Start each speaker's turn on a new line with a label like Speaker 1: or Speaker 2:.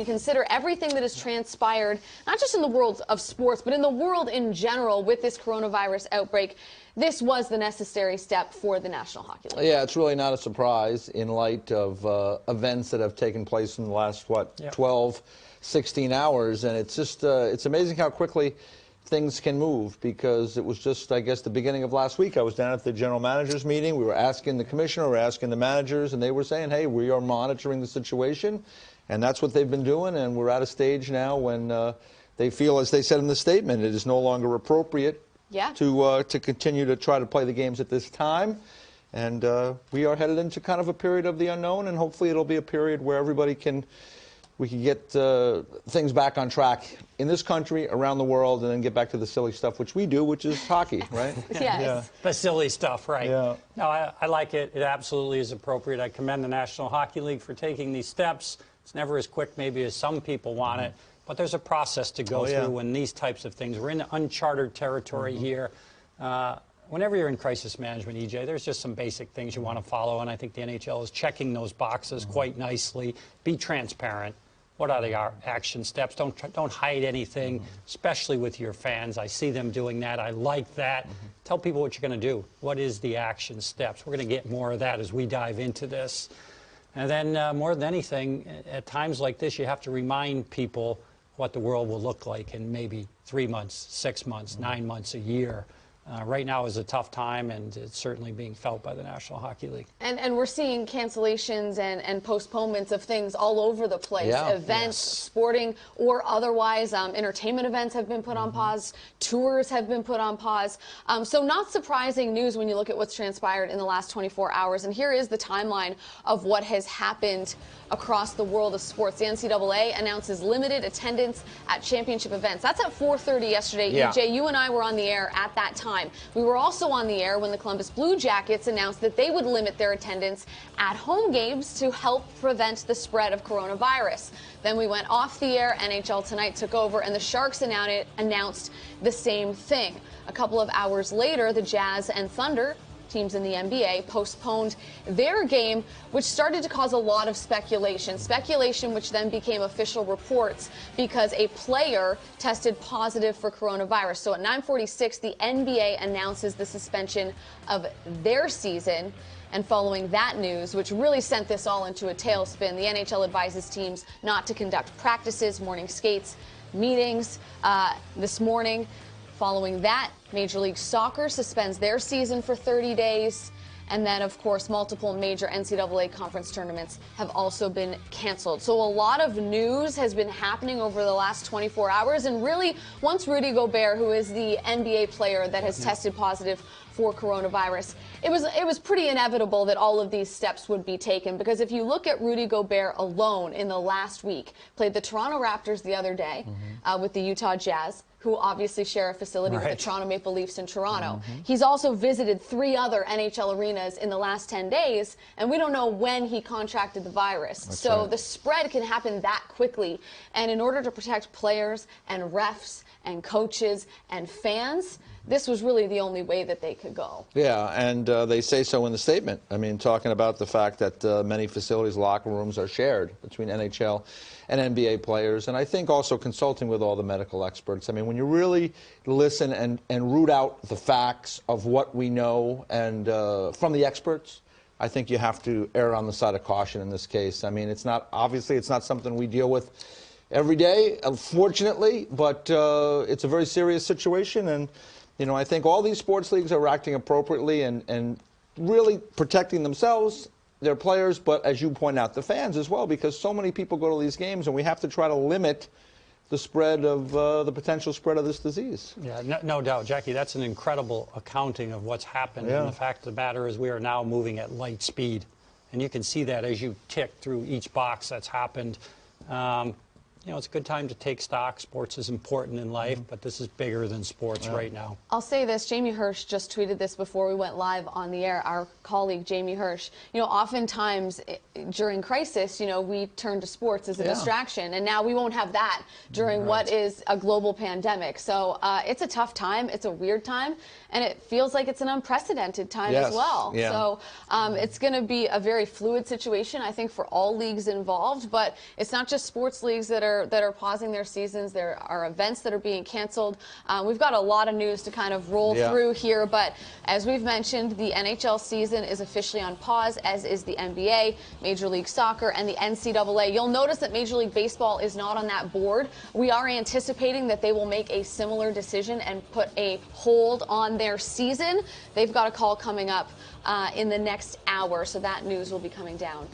Speaker 1: Consider everything that has transpired, not just in the world of sports, but in the world in general with this coronavirus outbreak. This was the necessary step for the National Hockey League.
Speaker 2: Yeah, it's really not a surprise in light of events that have taken place in the last, 12, 16 hours. And it's just, it's amazing how quickly things can move, because it was just, I guess, the beginning of last week. I was down at the general managers meeting. We were asking the commissioner, we were asking the managers, and they were saying, hey, we are monitoring the situation. And that's what they've been doing, and we're at a stage now when they feel, as they said in the statement, it is no longer appropriate to continue to try to play the games at this time. And we are headed into kind of a period of the unknown, and hopefully it'll be a period where we can get things back on track in this country, around the world, and then get back to the silly stuff, which we do, which is hockey, right?
Speaker 1: Yes.
Speaker 3: Yeah. The silly stuff, right.
Speaker 2: Yeah.
Speaker 3: No, I like it. It absolutely is appropriate. I commend the National Hockey League for taking these steps. It's never as quick maybe as some people want it, but there's a process to go through when these types of things. We're in uncharted territory here. Whenever you're in crisis management, EJ, there's just some basic things you want to follow, and I think the NHL is checking those boxes quite nicely. Be transparent. What are the action steps? Don't hide anything, especially with your fans. I see them doing that. I like that. Tell people what you're going to do. What is the action steps? We're going to get more of that as we dive into this. And then more than anything, at times like this, you have to remind people what the world will look like in maybe 3 months, 6 months, 9 months, a year. Right now is a tough time, and it's certainly being felt by the National Hockey League.
Speaker 1: And we're seeing cancellations and postponements of things all over the place. Events, sporting or otherwise. Entertainment events have been put on pause. Tours have been put on pause. So not surprising news when you look at what's transpired in the last 24 hours. And here is the timeline of what has happened across the world of sports. The NCAA announces limited attendance at championship events. That's at 4:30 yesterday. EJ, you and I were on the air at that time. We were also on the air when the Columbus Blue Jackets announced that they would limit their attendance at home games to help prevent the spread of coronavirus. Then we went off the air, NHL Tonight took over, and the Sharks announced the same thing. A couple of hours later, the Jazz and Thunder, teams in the NBA, postponed their game, which started to cause a lot of speculation. Speculation which then became official reports because a player tested positive for coronavirus. So at 9:46, the NBA announces the suspension of their season. And following that news, which really sent this all into a tailspin, the NHL advises teams not to conduct practices, morning skates, meetings this morning. Following that, Major League Soccer suspends their season for 30 days. And then, of course, multiple major NCAA conference tournaments have also been canceled. So a lot of news has been happening over the last 24 hours. And really, once Rudy Gobert, who is the NBA player that has tested positive for coronavirus, it was pretty inevitable that all of these steps would be taken, because if you look at Rudy Gobert alone in the last week, played the Toronto Raptors the other day with the Utah Jazz, who obviously share a facility with the Toronto Maple Leafs in Toronto. He's also visited 3 other NHL arenas in the last 10 days, and we don't know when he contracted the virus. So the spread can happen that quickly. And in order to protect players and refs and coaches and fans, this was really the only way that they could go.
Speaker 2: Yeah, and they say so in the statement. I mean, talking about the fact that many facilities, locker rooms are shared between NHL and NBA players, and I think also consulting with all the medical experts. I mean, when you really listen and root out the facts of what we know and from the experts, I think you have to err on the side of caution in this case. I mean, it's not, obviously, it's not something we deal with every day, unfortunately, but it's a very serious situation. And you know, I think all these sports leagues are acting appropriately and really protecting themselves, their players, but as you point out, the fans as well, because so many people go to these games, and we have to try to limit the spread of the potential spread of this disease.
Speaker 3: Yeah, no doubt, Jackie. That's an incredible accounting of what's happened. And the fact of the matter is, we are now moving at light speed, and you can see that as you tick through each box that's happened. you know, it's a good time to take stock. Sports is important in life, but this is bigger than sports right now.
Speaker 1: I'll say this, Jamie Hirsch just tweeted this before we went live on the air, our colleague Jamie Hirsch. You know, oftentimes during crisis, you know, we turn to sports as a distraction, and now we won't have that during what is a global pandemic. So it's a tough time, it's a weird time, and it feels like it's an unprecedented time as well. So it's going to be a very fluid situation, I think, for all leagues involved, but it's not just sports leagues that are pausing their seasons. There are events that are being canceled. We've got a lot of news to kind of roll through here, but as we've mentioned, the NHL season is officially on pause, as is the NBA, Major League Soccer, and the NCAA. You'll notice that Major League Baseball is not on that board. We are anticipating that they will make a similar decision and put a hold on their season. They've got a call coming up in the next hour, so that news will be coming down.